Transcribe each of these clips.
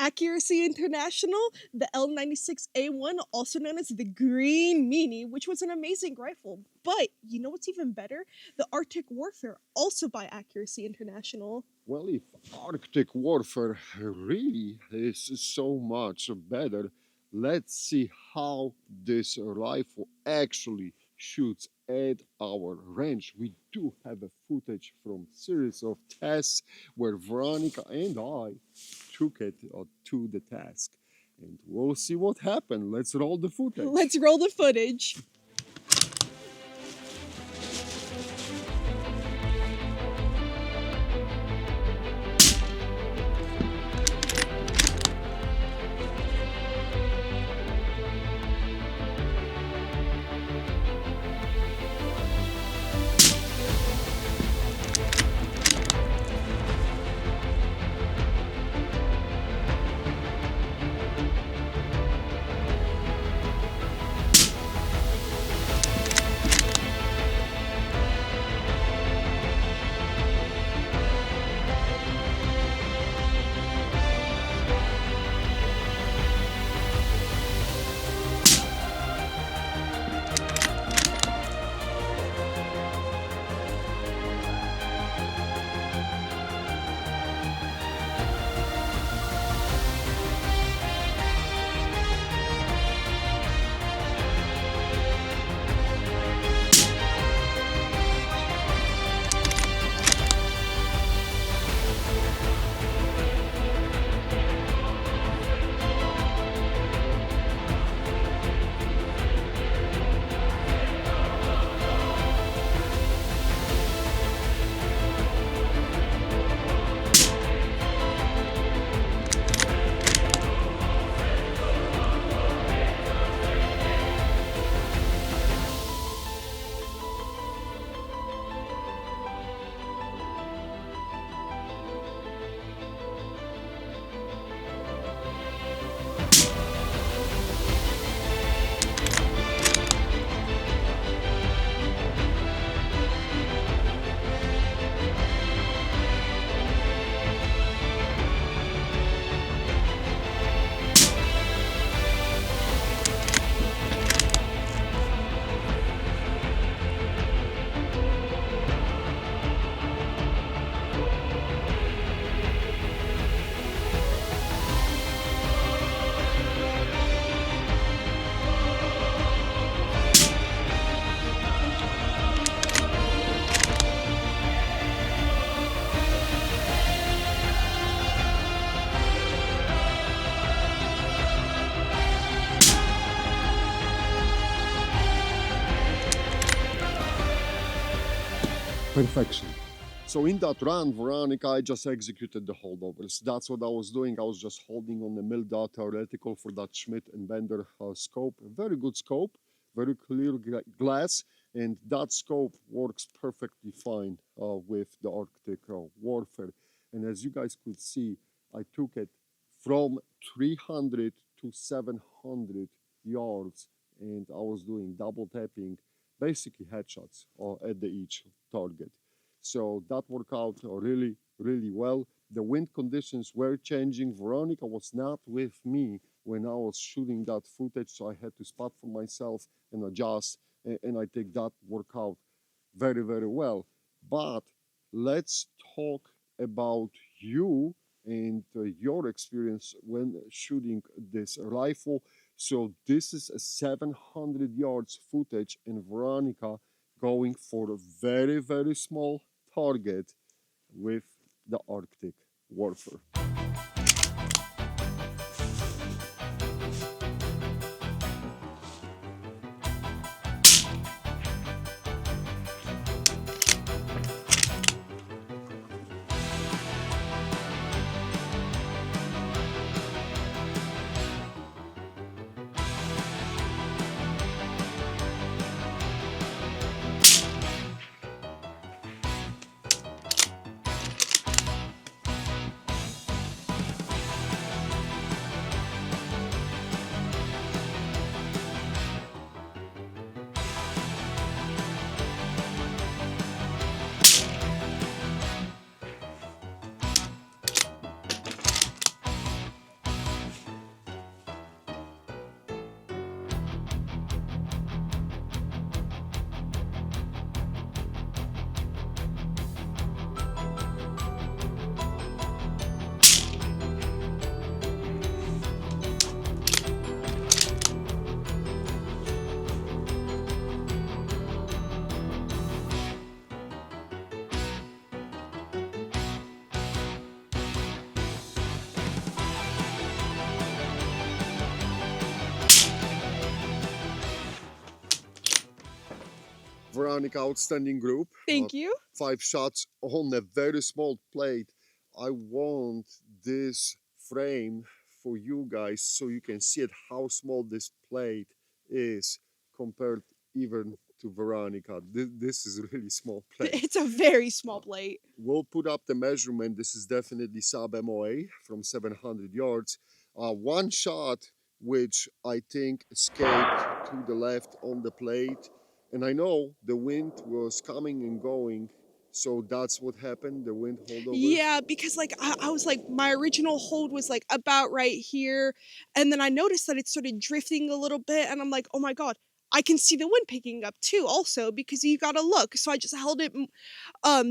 Accuracy International, the L96A1, also known as the Green Meanie, which was an amazing rifle. But you know what's even better? The Arctic Warfare, also by Accuracy International. Well, if Arctic warfare really is so much better, let's see how this rifle actually shoots at our range. We do have a footage from series of tests where Veronica and I took it to the task. And we'll see what happened. Let's roll the footage. Let's roll the footage. Perfection. So in that run, Veronica, I just executed the holdovers. That's what I was doing. I was just holding on the mil dot theoretical for that Schmidt and Bender scope. A very good scope, very clear glass, and that scope works perfectly fine with the Arctic warfare. And as you guys could see, I took it from 300 to 700 yards, and I was doing double tapping, basically headshots at the each target. So that worked out really, really well. The wind conditions were changing. Veronica was not with me when I was shooting that footage, so I had to spot for myself and adjust, and I think that worked out very, very well. But let's talk about you and your experience when shooting this rifle. So this is a 700 yards footage, and Veronica going for a very, very small target with the Arctic warfare. Veronica, outstanding group. Thank you. 5 shots on a very small plate. I want this frame for you guys so you can see it how small this plate is compared even to Veronica. This is a really small plate. It's a very small plate. We'll put up the measurement. This is definitely sub MOA from 700 yards. One shot which I think escaped to the left on the plate. And I know the wind was coming and going. So that's what happened, the wind holdover. Yeah, because like I was like, my original hold was like about right here. And then I noticed that it started drifting a little bit. And I'm like, oh my God, I can see the wind picking up too, also, because you gotta look. So I just held it.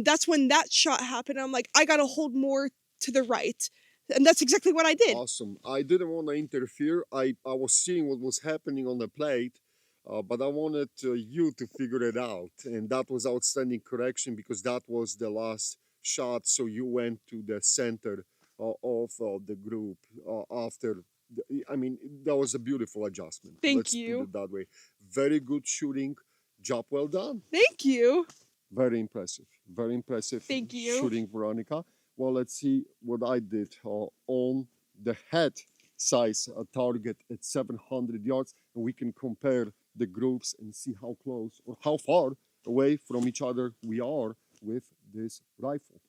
That's when that shot happened. I'm like, I gotta hold more to the right. And that's exactly what I did. Awesome. I didn't want to interfere. I was seeing what was happening on the plate, but I wanted you to figure it out. And that was outstanding correction because that was the last shot. So you went to the center of the group after. I mean, that was a beautiful adjustment. Thank you. Let's put it that way. Very good shooting. Job well done. Thank you. Very impressive. Very impressive. Thank you. Shooting, Veronica. Well, let's see what I did on the head size target at 700 yards. And we can compare the groups and see how close or how far away from each other we are with this rifle.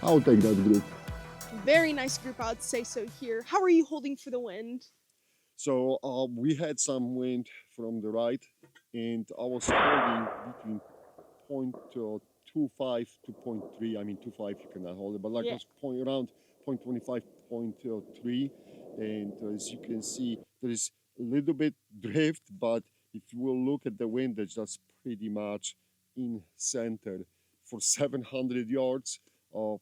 I'll take that group. Very nice group, I'd say so here. How are you holding for the wind? So we had some wind from the right, and I was holding between 0.25 to 0.3. I mean, 2.5 you cannot hold it, but like Yeah. was around 0.25, 0.3. And as you can see, there is a little bit drift, but if you will look at the windage, that's pretty much in center for 700 yards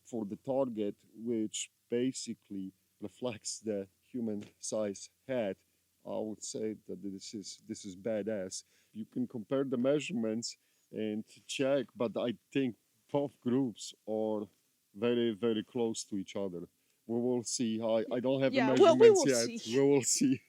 for the target, which basically reflects the human size head. I would say that this is badass. You can compare the measurements and check, but I think both groups are very, very close to each other. We will see. I don't have the measurements we will yet. see. We will see.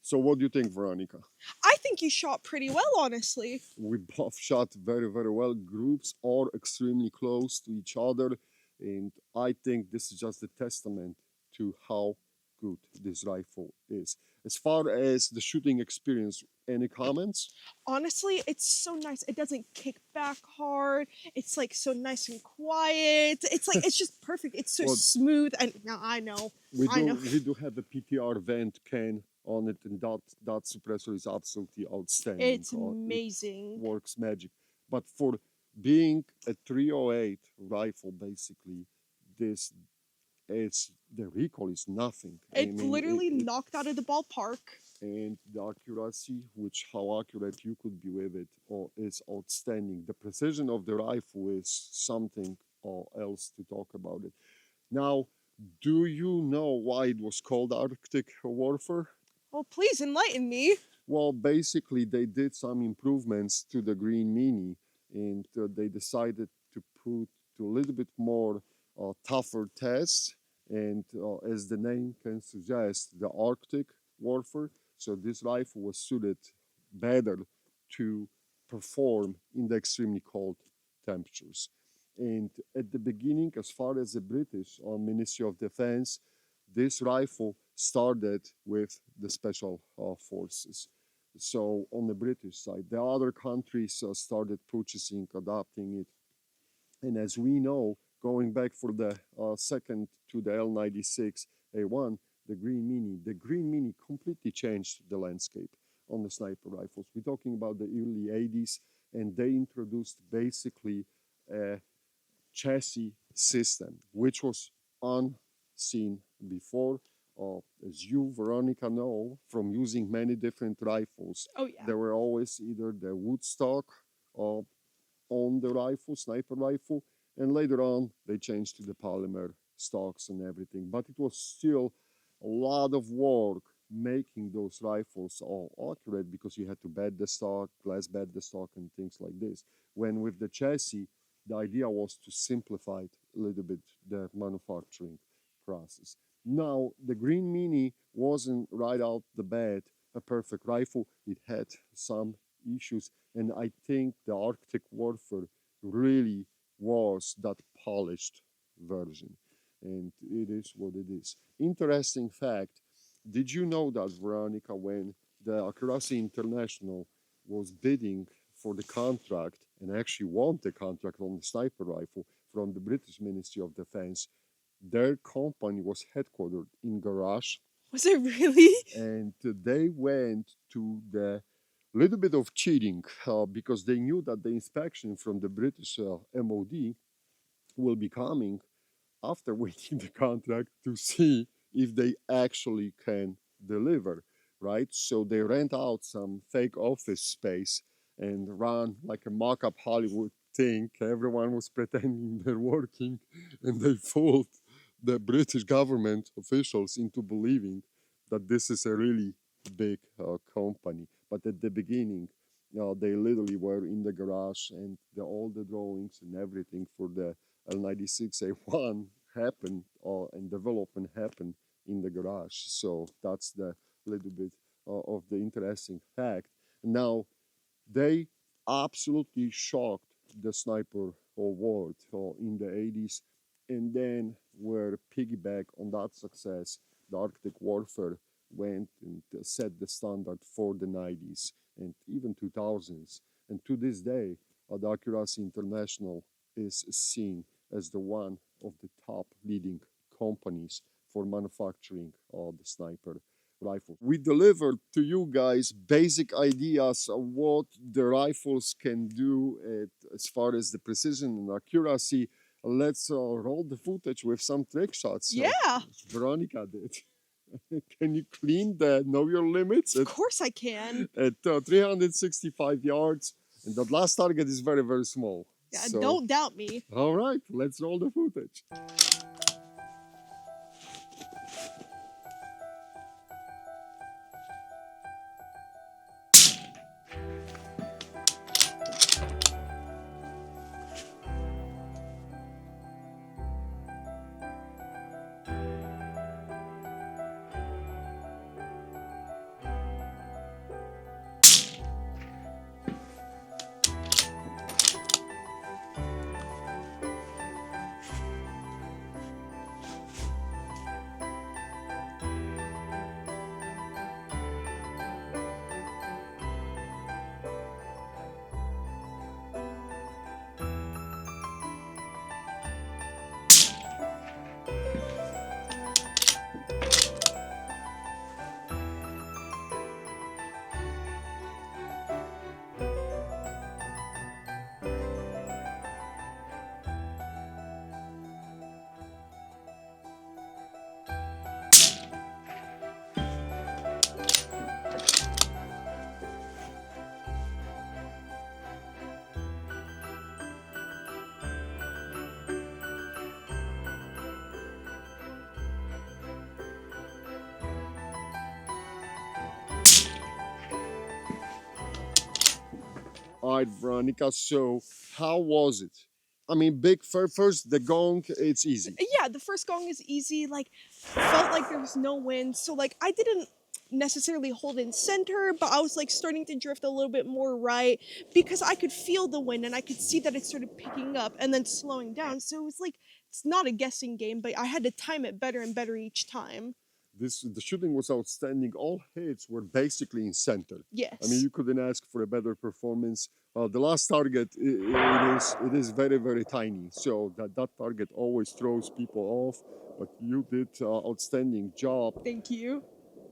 So what do you think, Veronica? I think you shot pretty well, honestly. We both shot very, very well. Groups are extremely close to each other, and I think this is just a testament to how good this rifle is. As far as the shooting experience, any comments? Honestly, it's so nice. It doesn't kick back hard. It's like so nice and quiet. It's like it's just perfect. It's so Well, smooth. And now I know. I know. We do have a PTR vent can on it, and that suppressor is absolutely outstanding. It's amazing. It works magic. But for being a 308 rifle, basically, this is the recoil is nothing. It's literally knocked out of the ballpark. And the accuracy, which how accurate you could be with it, is outstanding. The precision of the rifle is something else to talk about it. Now, do you know why it was called Arctic warfare? Well, please enlighten me. Well, basically, they did some improvements to the Green Mini, and they decided to put a little bit more tougher tests. And as the name can suggest, the Arctic warfare. So this rifle was suited better to perform in the extremely cold temperatures. And at the beginning, as far as the British Ministry of Defense, this rifle started with the special forces. So on the British side, the other countries started purchasing, adopting it. And as we know, going back for the second to the L96A1, the Green Mini completely changed the landscape on the sniper rifles. We're talking about the early 80s, and they introduced basically a chassis system, which was unseen before. As you, Veronica, know from using many different rifles, Oh yeah. there were always either the wood stock uh, on the rifle, sniper rifle, and later on they changed to the polymer stocks and everything. But it was still a lot of work making those rifles all accurate because you had to bed the stock, glass bed the stock, and things like this. When with the chassis, the idea was to simplify it a little bit the manufacturing process. Now, the Green Mini wasn't right out the bat a perfect rifle. It had some issues, and I think the Arctic Warfare really was that polished version, and it is what it is. Interesting fact, did you know that, Veronica, when the Accuracy International was bidding for the contract and actually won the contract on the sniper rifle from the British Ministry of Defense, their company was headquartered in Garage, Was it really? and they went to the little bit of cheating because they knew that the inspection from the British MOD will be coming after winning the contract to see if they actually can deliver, right? So they rent out some fake office space and run like a mock-up Hollywood thing. Everyone was pretending they're working, and they fooled the British government officials into believing that this is a really big company. But at the beginning, they literally were in the garage, and all the drawings and everything for the L96A1 happened and development happened in the garage. So that's the little bit of the interesting fact. Now, they absolutely shocked the sniper world in the 80s, and then were piggyback on that success. The Arctic Warfare went and set the standard for the 90s and even 2000s. And to this day, the Accuracy International is seen as the one of the top leading companies for manufacturing the sniper rifle. We delivered to you guys basic ideas of what the rifles can do as far as the precision and accuracy. Let's roll the footage with some trick shots. Yeah. Veronica did. Can you clean the know your limits Of course I can. at 365 yards? And that last target is very, very small. Yeah, don't doubt me. All right, let's roll the footage. All right, Veronica. So, how was it? I mean, big first the gong. It's easy. Yeah, the first gong is easy. Like, felt like there was no wind. So, like, I didn't necessarily hold in center, but I was like starting to drift a little bit more right because I could feel the wind and I could see that it started picking up and then slowing down. So it was like it's not a guessing game, but I had to time it better and better each time. The shooting was outstanding. All hits were basically in center. Yes. I mean, you couldn't ask for a better performance. The last target, it is very, very tiny, so that target always throws people off. But you did outstanding job. Thank you.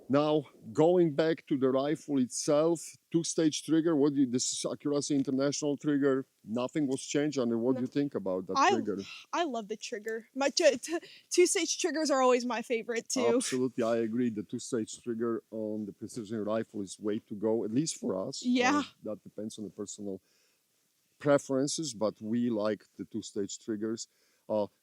Now, going back to the rifle itself, two-stage trigger. This is Accuracy International trigger. Nothing was changed. And what do you think about that trigger? I love the trigger. My two-stage triggers are always my favorite too. Absolutely, I agree. The two-stage trigger on the precision rifle is way to go, at least for us. Yeah. That depends on the personal preferences, but we like the two-stage triggers.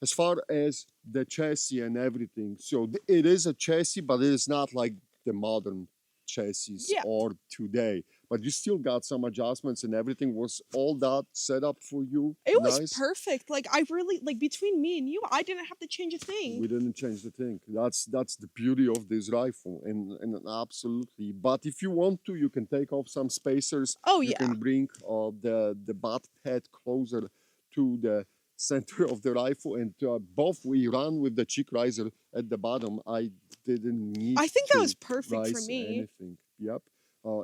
As far as the chassis and everything, so it is a chassis, but it is not like the modern chassis or today. But you still got some adjustments and everything. Was all that set up for you? It was perfect. Like I really like between me and you, I didn't have to change a thing. We didn't change the thing. That's the beauty of this rifle, and absolutely. But if you want to, you can take off some spacers. Oh yeah. You can bring the butt pad closer to the center of the rifle, and both we run with the cheek riser at the bottom. I didn't need. I think that was perfect for me. Anything. Yep,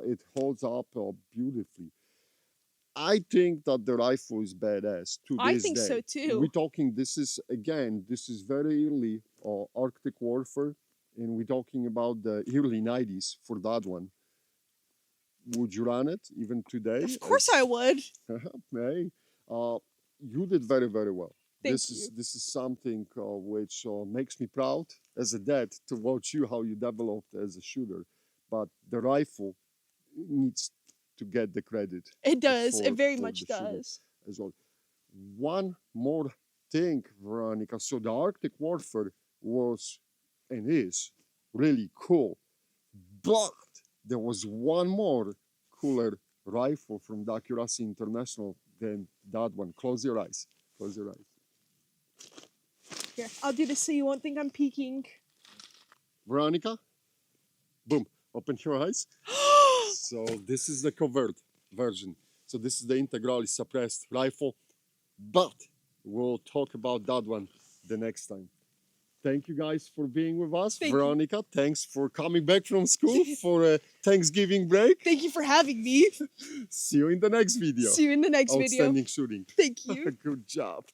it holds up beautifully. I think that the rifle is badass to this day. I think so too. We're talking. This is very early Arctic warfare, and we're talking about the early '90s for that one. Would you run it even today? Of course I would. Hey, you did very, very well. Thank you. This is something which makes me proud as a dad to watch you how you developed as a shooter. But the rifle needs to get the credit. It does. It very much does. As well. One more thing, Veronica. So the Arctic warfare was and is really cool, but there was one more cooler rifle from the Accuracy International than that one. Close your eyes. Close your eyes. Here, I'll do this so you won't think I'm peeking. Veronica, boom, open your eyes. So this is the covert version. So this is the integrally suppressed rifle, but we'll talk about that one the next time. Thank you guys for being with us. Veronica, thanks for coming back from school for a Thanksgiving break. Thank you for having me. See you in the next video. See you in the next video. Outstanding shooting. Thank you. Good job.